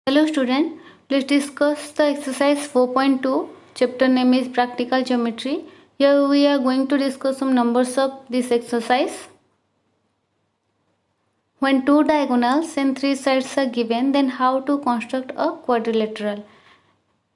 Hello student, let's discuss the exercise 4.2. Chapter name is Practical Geometry. Here we are going to discuss some numbers of this exercise. When two diagonals and three sides are given, then how to construct a quadrilateral?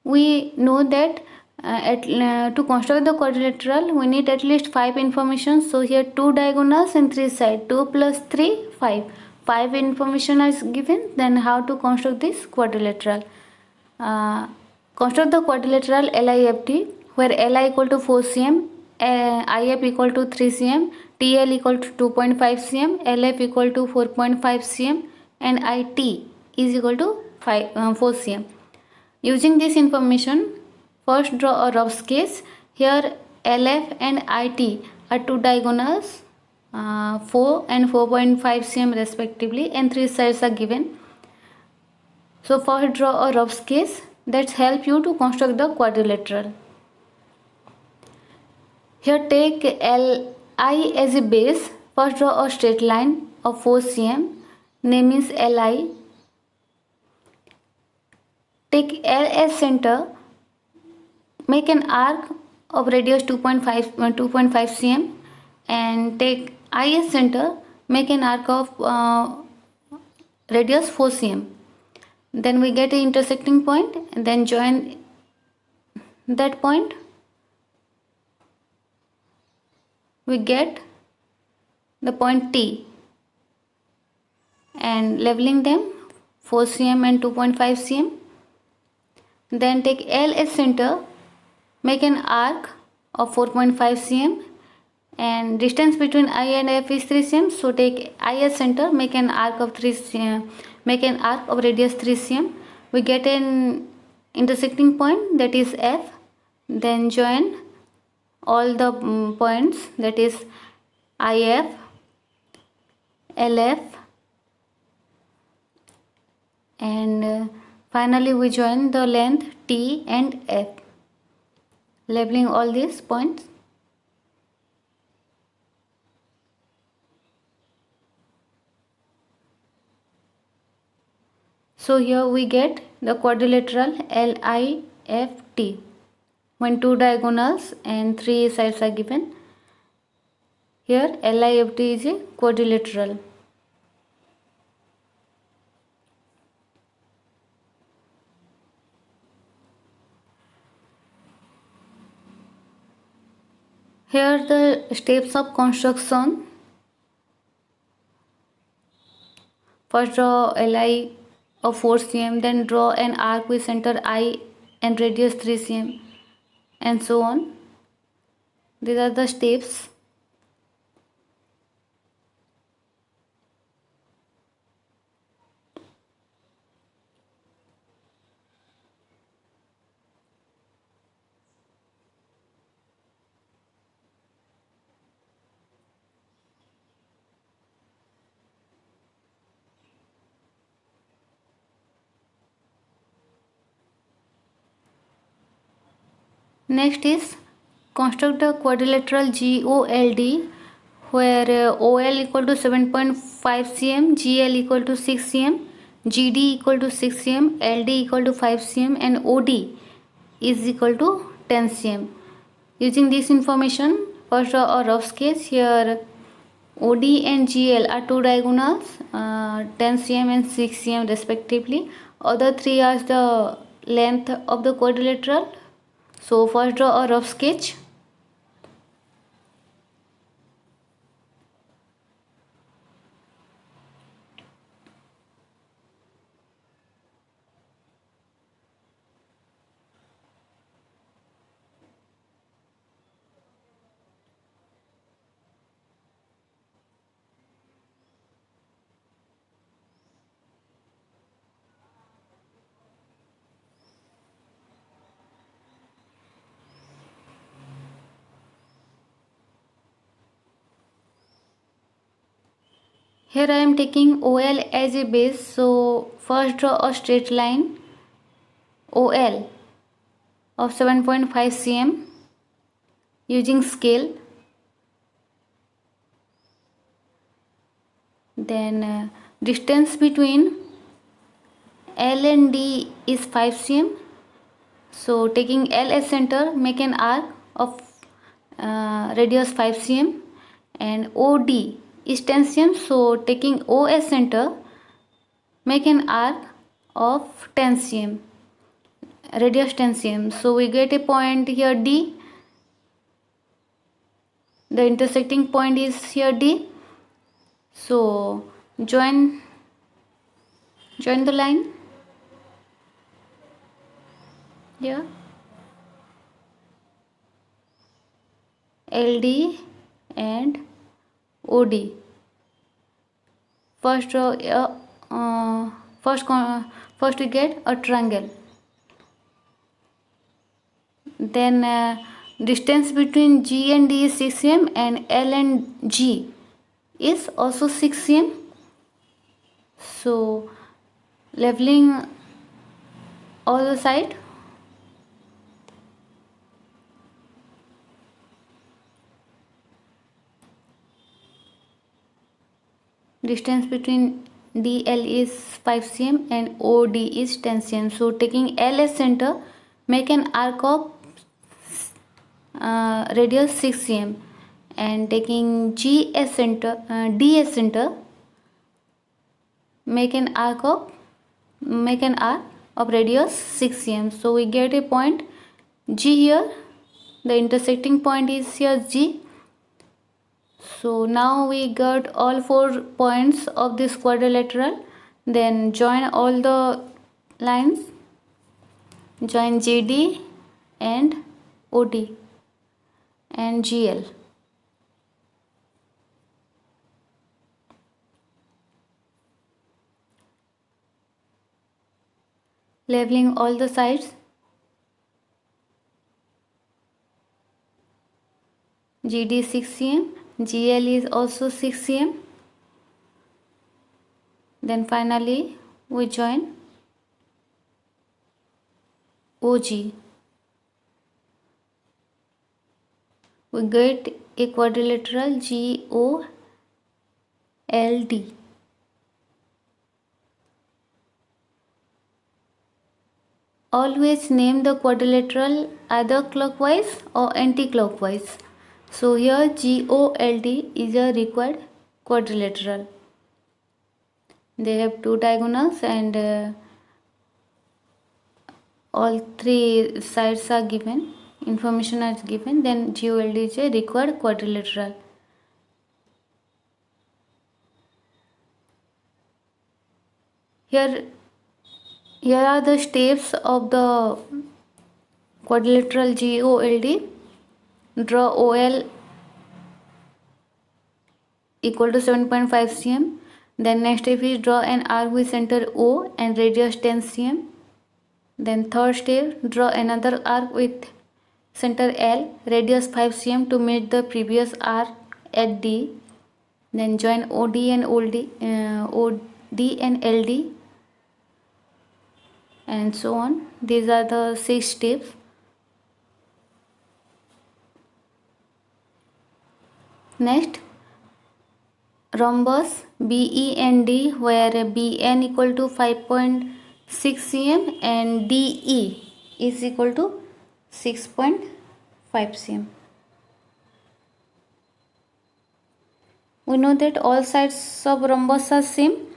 We know that to construct the quadrilateral we need at least 5 information. So here 2 diagonals and 3 sides, 2 plus 3 5 information is given. Then how to construct this quadrilateral? Construct the quadrilateral LIFT, where Li equal to 4 cm, IF equal to 3 cm, TL equal to 2.5 cm, LF equal to 4.5 cm, and IT is equal to 4 cm. Using this information, first draw a rough sketch. Here LF and IT are two diagonals, 4 and 4.5 cm respectively, and 3 sides are given. So first draw a rough sketch that help you to construct the quadrilateral. Here take Li as a base. First draw a straight line of 4 cm. Name is Li. Take L as center. Make an arc of radius 2.5 cm and take I as center. Make an arc of radius 4 cm. Then we get an intersecting point and then join that point. We get the point T and leveling them 4 cm and 2.5 cm. Then take L as center, make an arc of 4.5 cm and distance between I and F is 3 cm. So take I as center, make an arc of 3 cm, make an arc of radius 3 cm. We get an intersecting point, that is F. Then join all the points, that is IF, LF, and finally we join the length T and F, labeling all these points. So here we get the quadrilateral LIFT when two diagonals and 3 sides are given. Here LIFT is a quadrilateral. Here the steps of construction. First draw Li of 4 cm, then draw an arc with center I and radius 3 cm, and so on. These are the steps. Next is construct the quadrilateral GOLD, where OL equal to 7.5 cm, GL equal to 6 cm, GD equal to 6 cm, LD equal to 5 cm, and OD is equal to 10 cm. Using this information, first draw a rough sketch. Here OD and GL are two diagonals, 10 cm and 6 cm respectively. Other three are the length of the quadrilateral. So first draw a rough sketch. Here I am taking OL as a base. So first draw a straight line OL of 7.5 cm using scale. Then distance between L and D is 5 cm. So taking L as center, make an arc of radius 5 cm, and OD is 10 cm. So taking O as center, make an arc of 10 cm, radius 10 cm. So we get a point here D. The intersecting point is here D. So join the line here. LD and OD. First draw first we get a triangle. Then distance between G and D is 6 cm, and L and G is also 6 cm. So leveling all the side, distance between DL is 5 cm and OD is 10 cm. So taking L as center, make an arc of radius 6 cm, and taking G as center, D as center, make an arc of radius 6 cm. So we get a point G here. The intersecting point is here G. So now we got all 4 points of this quadrilateral. Then join all the lines. Join GD and OD and GL. Leveling all the sides. GD 6 cm, GL is also 6 cm. Then finally we join OG. We get a quadrilateral GOLD. Always name the quadrilateral either clockwise or anti-clockwise. So here GOLD is a required quadrilateral. They have 2 diagonals and all 3 sides are given. Information is given. Then GOLD is a required quadrilateral. Here are the steps of the quadrilateral GOLD. Draw OL equal to 7.5 cm. Then next step is draw an arc with center O and radius 10 cm. Then third step, draw another arc with center L, radius 5 cm to meet the previous arc at D. Then join OD and LD and so on. These are the 6 steps. Next, rhombus BE and D, where BN equal to 5.6 cm and DE is equal to 6.5 cm. We know that all sides of rhombus are same.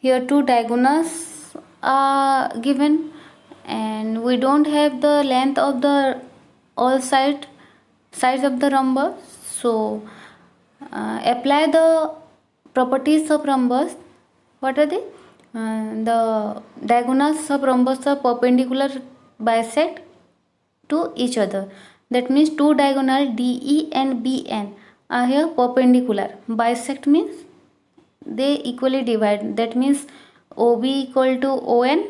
Here 2 diagonals are given, and we don't have the length of the all sides of the rhombus. So apply the properties of rhombus. What are they? The diagonals of rhombus are perpendicular, bisect to each other. That means 2 diagonal DE and BN are here perpendicular. Bisect means they equally divide. That means OB equal to ON.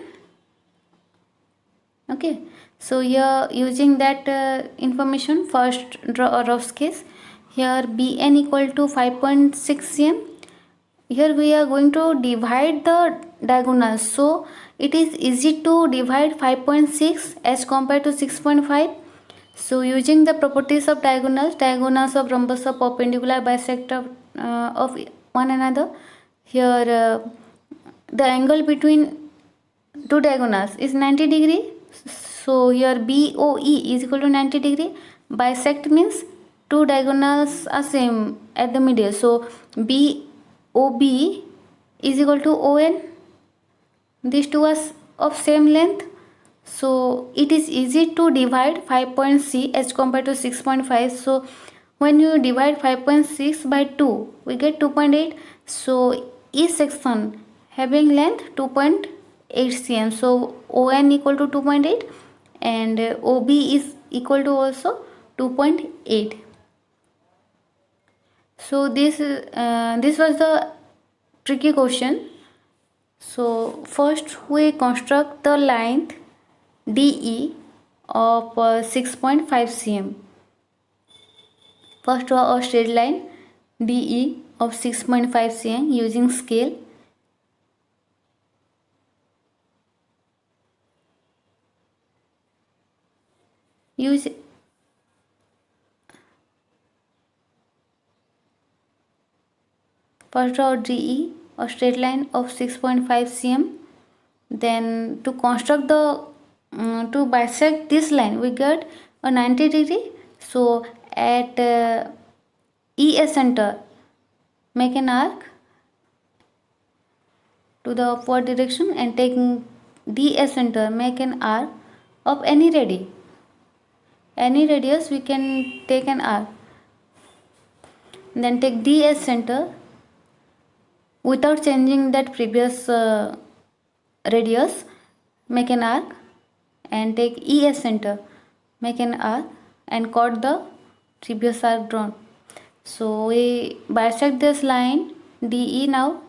Okay. So here using that information, first draw a rough sketch. Here BN equal to 5.6 cm. Here we are going to divide the diagonals. So it is easy to divide 5.6 as compared to 6.5. So using the properties of diagonals of rhombus are perpendicular, bisect of one another. Here the angle between two diagonals is 90 degree. So here BOE is equal to 90 degree. Bisect means two diagonals are same at the middle. So BOB is equal to ON. These two are of same length. So it is easy to divide 5.C as compared to 6.5. So when you divide 5.6 by 2, we get 2.8. So each section having length 2.8 cm. So ON equal to 2.8 and OB is equal to also 2.8. So this was the tricky question. So first we construct the length DE of 6.5 cm. First draw a straight line DE of 6.5 cm using scale. First draw DE, a straight line of 6.5 cm. Then to construct the to bisect this line, we get a 90 degree. So at ES center, make an arc to the upward direction, and taking DS center, make an arc of any radius we can take an arc. Then take DS center without changing that previous radius, make an arc, and take ES center, make an arc and cut the previous arc drawn. So we bisect this line DE now.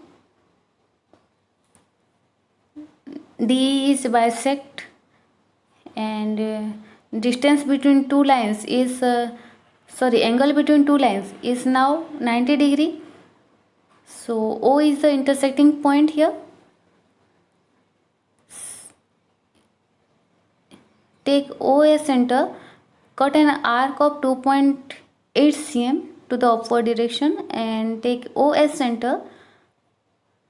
DE is bisect, and distance between two lines is angle between two lines is now 90 degree. So O is the intersecting point here. Take O as center, cut an arc of 2.8 cm to the upward direction, and take O as center,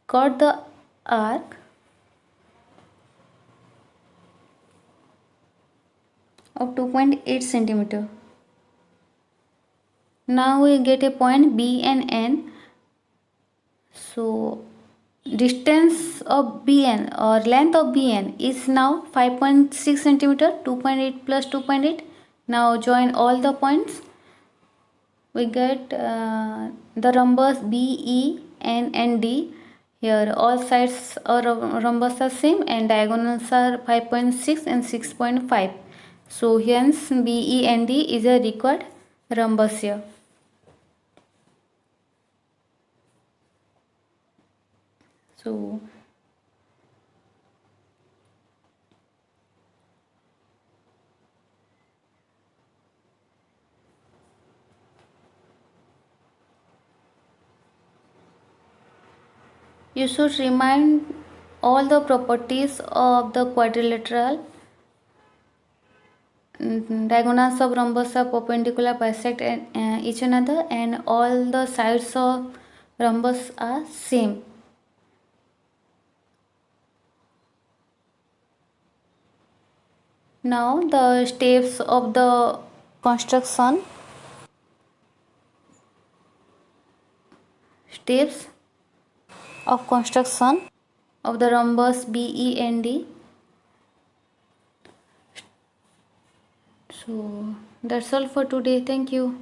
cut the arc of 2.8 centimeter. Now we get a point B and N. So distance of BN or length of BN is now 5.6 centimeter. 2.8 plus 2.8. Now join all the points. We get the rhombus BE, N and D. Here all sides of rhombus are same and diagonals are 5.6 and 6.5. So hence BE and D is a required rhombus here. So you should remind all the properties of the quadrilateral. Diagonals of rhombus are perpendicular, bisect each another, and all the sides of rhombus are same. Now the steps of the construction. Steps of construction of the rhombus BE and D. So that's all for today. Thank you.